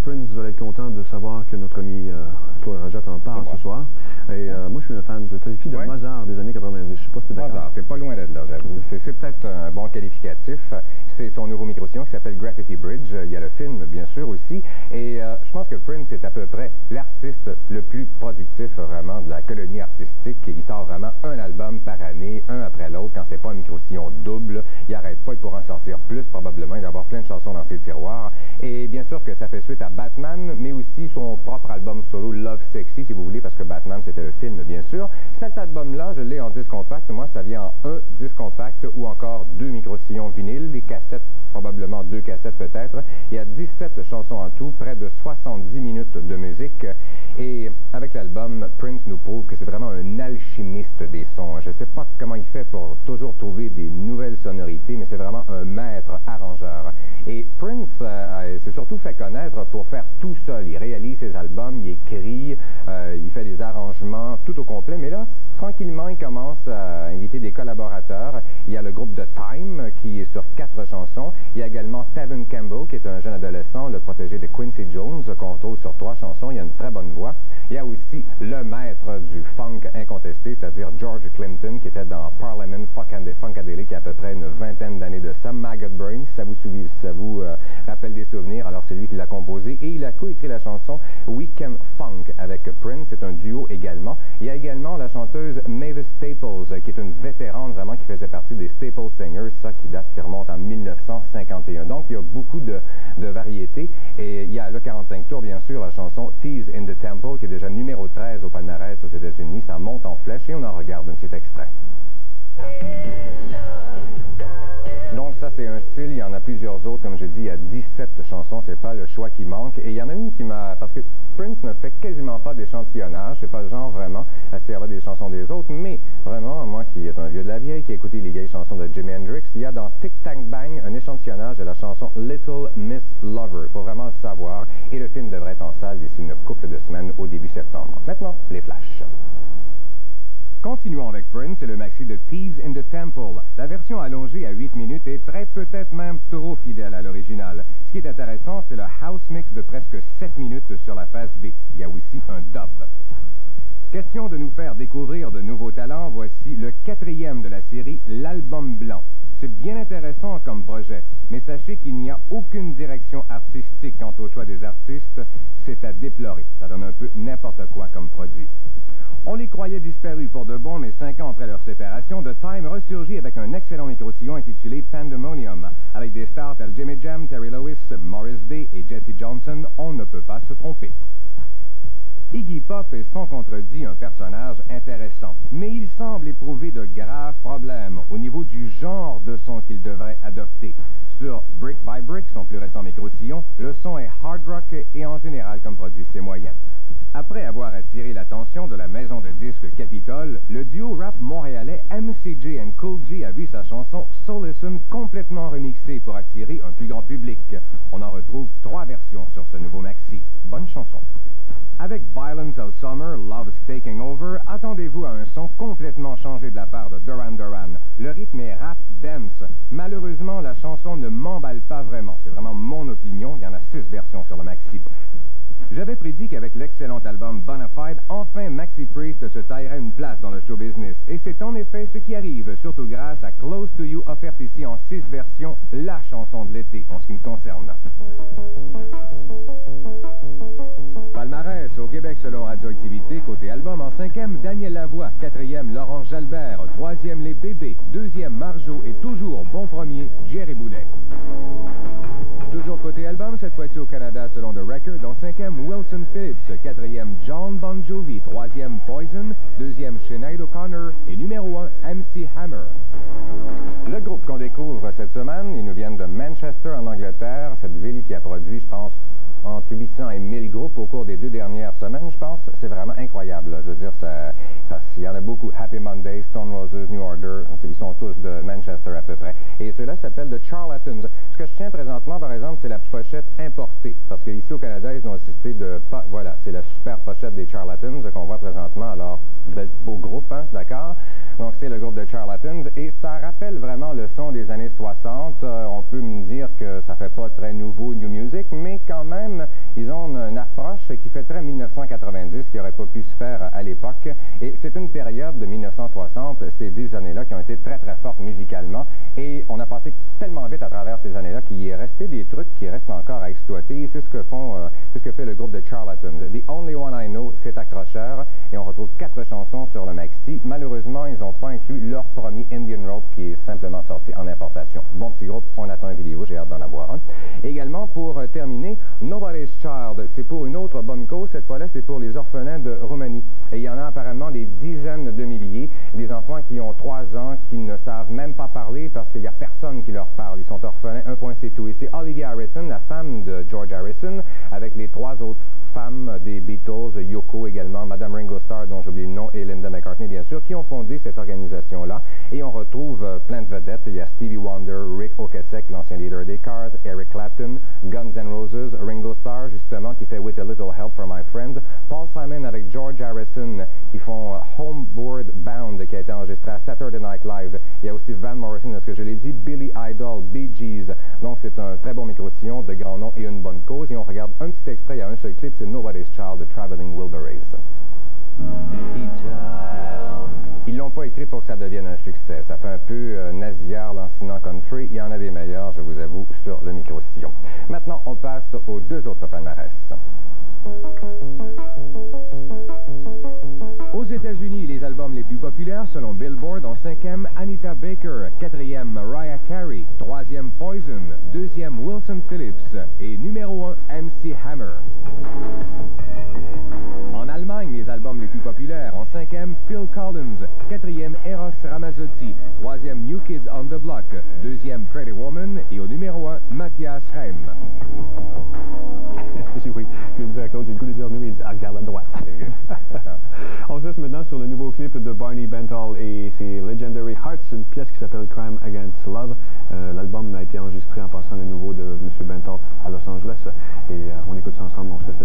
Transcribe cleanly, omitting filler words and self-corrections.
Prince, vous allez être content de savoir que notre ami Claude Rajette en parle ce soir. Et moi, je suis un fan, je le qualifie de Mozart des années 90. Je ne sais pas si tu es d'accord. Mozart, t'es pas loin d'être là, j'avoue. C'est peut-être un bon qualificatif. C'est son nouveau micro-sillon qui s'appelle Graffiti Bridge. Il y a le film, bien sûr, aussi. Et je pense que Prince est à peu près l'artiste le plus productif, vraiment, de la colonie artistique. Il sort vraiment un album par année, un après l'autre, quand c'est pas un micro-sillon double. Il n'arrête pas, il pourra en sortir plus, probablement. Il va avoir plein de chansons dans ses tiroirs. Et bien sûr que ça fait suite à Batman, mais aussi son propre album solo, Love Sexy, si vous voulez, parce que Batman, c'était le film, bien sûr. Cet album-là, je l'ai en disque compact. Moi, ça vient en un disque compact ou encore 2 micro-sillons vinyles, les cassettes, probablement 2 cassettes peut-être. Il y a 17 chansons en tout, près de 70 minutes de musique. Et avec l'album, Prince nous prouve que c'est vraiment un alchimiste des sons. Je ne sais pas comment il fait pour toujours trouver des nouvelles sonorités, mais c'est vraiment un maître arrangeur. Et Prince s'est surtout fait connaître pour faire tout seul. Il réalise ses albums, il écrit, il fait des arrangements tout au complet. Mais là, tranquillement, il commence à inviter des collaborateurs. Il y a le groupe de Time qui est sur 4 chansons. Il y a également Tevin Campbell, qui est un jeune adolescent, le protégé de Quincy Jones, qu'on trouve sur 3 chansons. Il a une très bonne voix. Il y a aussi le maître du funk incontesté, c'est-à-dire George Clinton, qui était dans Parliament Funkadelic il y a à peu près une vingtaine d'années de ça. Maggot Brain, si ça vous rappelle des souvenirs, alors c'est lui qui l'a composé. Et il a coécrit la chanson Weekend Funk avec Prince. C'est un duo également. Il y a également la chanteuse Mavis Staples, qui est une vétérane vraiment, qui faisait partie des Staple Singers, ça qui date, qui remonte en 1951. Donc, il y a beaucoup de variétés. Et il y a le 45 tours, bien sûr, la chanson Tease in the Temple, qui est déjà numéro 13 au palmarès aux États-Unis. Ça monte en flèche et on en regarde un petit extrait. Donc ça, c'est un style. Il y en a plusieurs autres. Comme je dis, il y a 17 chansons. C'est pas le choix qui manque. Et il y en a une qui m'a... Parce que Prince ne fait quasiment pas d'échantillonnage. C'est pas le genre vraiment à servir des chansons des autres. Mais vraiment, moi qui est un vieux de la vieille, qui a écouté les vieilles chansons de Jimi Hendrix, il y a dans Tic Tac Bang un échantillonnage de la chanson Little Miss Lover. Il faut vraiment le savoir. Et le film devrait être en salle d'ici une couple de semaines au début septembre. Maintenant, les flashs. Continuons avec Prince et le maxi de Thieves in the Temple. La version allongée à 8 minutes est peut-être même trop fidèle à l'original. Ce qui est intéressant, c'est le house mix de presque 7 minutes sur la face B. Il y a aussi un dub. Question de nous faire découvrir de nouveaux talents, voici le 4e de la série, l'Album Blanc. C'est bien intéressant comme projet, mais sachez qu'il n'y a aucune direction artistique quant au choix des artistes. C'est à déplorer. Ça donne un peu n'importe quoi comme produit. On les croyait disparus pour de bon, mais 5 ans après leur séparation, The Time ressurgit avec un excellent micro-sillon intitulé Pandemonium. Avec des stars tels Jimmy Jam, Terry Lewis, Morris Day et Jesse Johnson, on ne peut pas se tromper. Iggy Pop est sans contredit un personnage intéressant, mais il semble éprouver de graves problèmes au niveau du genre de son qu'il devrait adopter. Sur Brick by Brick, son plus récent micro-sillon, le son est hard rock et en général, comme produit, c'est moyen. Après avoir attiré l'attention de la maison de disques Capitol, le duo rap montréalais MCJ & Cool G a vu sa chanson So Listen complètement remixée pour attirer un plus grand public. On en retrouve 3 versions sur ce nouveau maxi. Bonne chanson. Avec Violence of Summer, Love's Taking Over, attendez-vous à un son complètement changé de la part de Duran Duran. Le rythme est rap dance. Malheureusement, la chanson ne m'emballe pas vraiment. C'est vraiment mon opinion. Il y en a 6 versions sur le maxi. J'avais prédit qu'avec l'excellent album Bonafide, enfin Maxi Priest se taillerait une place dans le show business. Et c'est en effet ce qui arrive, surtout grâce à Close to You, offerte ici en 6 versions, la chanson de l'été, en ce qui me concerne. Palmarès au Québec selon Radioactivité, côté album en 5e, Daniel Lavoie, 4e, Laurence Jalbert, 3e, Les Bébés, 2e, Marjo et toujours bon premier, Jerry Boulet. Toujours côté album, cette fois-ci au Canada selon The Record, en 5e, Wilson Phillips, 4e, John Bon Jovi, 3e, Poison, 2e, Sinead O'Connor et numéro 1, MC Hammer. Le groupe qu'on découvre cette semaine, ils nous viennent de Manchester en Angleterre, cette ville qui a produit, je pense, entre 800 et 1000 groupes au cours des 2 dernières semaines, je pense. C'est vraiment incroyable. Là. Je veux dire, il y en a beaucoup. Happy Monday, Stone Roses, New Order, ils sont tous de Manchester à peu près. Et ceux-là s'appellent The Charlatans. Ce que je tiens présentement, par exemple, c'est la pochette importée. Parce qu'ici au Canada, ils ont insisté de... Voilà, c'est la super pochette des Charlatans qu'on voit présentement. Alors, beau groupe, hein, d'accord? Donc, c'est le groupe de Charlatans. Et ça rappelle vraiment le son des années 60. On peut me dire que ça fait pas très nouveau, New Music, mais quand même, album, ils ont une approche qui fait très 1990, qui n'aurait pas pu se faire à l'époque. Et c'est une période de 1960, ces 10 années-là, qui ont été très, très fortes musicalement. Et on a passé tellement vite à travers ces années-là qu'il est resté des trucs qui restent encore à exploiter. C'est ce que fait le groupe de Charlatans. The Only One I Know, c'est accrocheur. Et on retrouve 4 chansons sur le maxi. Malheureusement, ils n'ont pas inclus leur premier Indian Rope qui est simplement sorti en importation. Bon petit groupe, on attend une vidéo, j'ai hâte d'en avoir un. Également, pour terminer, Nobody's Child, c'est pour une autre bonne cause. Cette fois-là, c'est pour les orphelins de Roumanie. Et il y en a apparemment des dizaines de milliers, des enfants qui ont 3 ans, qui ne savent même pas parler parce qu'il n'y a personne qui leur parle. Ils sont orphelins, un point c'est tout. Et c'est Olivia Harrison, la femme de George Harrison, avec les 3 autres femmes des Beatles, Yoko également, Madame Ringo Starr, dont j'oublie le nom, et Linda McCartney, bien sûr, qui ont fondé cette organisation-là. Et on retrouve plein de vedettes. Il y a Stevie Wonder, Rick Ocasek, l'ancien leader des Cars, Eric Clapton, Guns N' Roses, Ringo Starr, justement, qui fait With a Little Help from My Friends, Paul Simon avec George Harrison, qui font Homeward Bound, qui a été enregistré à Saturday Night Live. Il y a aussi Van Morrison, est-ce que je l'ai dit, Billy Idol, Bee Gees. Donc c'est un très bon micro-sillon, de grand nom et une bonne cause. Et on regarde un petit extrait, il y a un seul clip, c'est Nobody's Child de Traveling Wilburys. Ils l'ont pas écrit pour que ça devienne un succès. Ça fait un peu nasillard, lancinant country. Il y en a des meilleurs, je vous avoue, sur le micro-sillon. Maintenant, on passe aux 2 autres palmarès. Aux États-Unis, les albums les plus populaires selon Billboard en 5e, Anita Baker, 4e, Mariah Carey, 3e, Poison, 2e, Wilson Phillips et numéro 1, MC Hammer. En Allemagne, les albums les plus populaires en 5e, Phil Collins, 4e, Eros Ramazzotti, 3e, New Kids on the Block, 2e, Pretty Woman et au numéro 1, Matthias Reim. Oui, je viens de dire à Claude, j'ai le goût de dire nous, il dit « regarde à droite ». On se laisse maintenant sur le nouveau clip de Barney Bentall et ses Legendary Hearts, une pièce qui s'appelle Crime Against Love. L'album a été enregistré en passant le nouveau de M. Bentall à Los Angeles et on écoute ça ensemble, on se laisse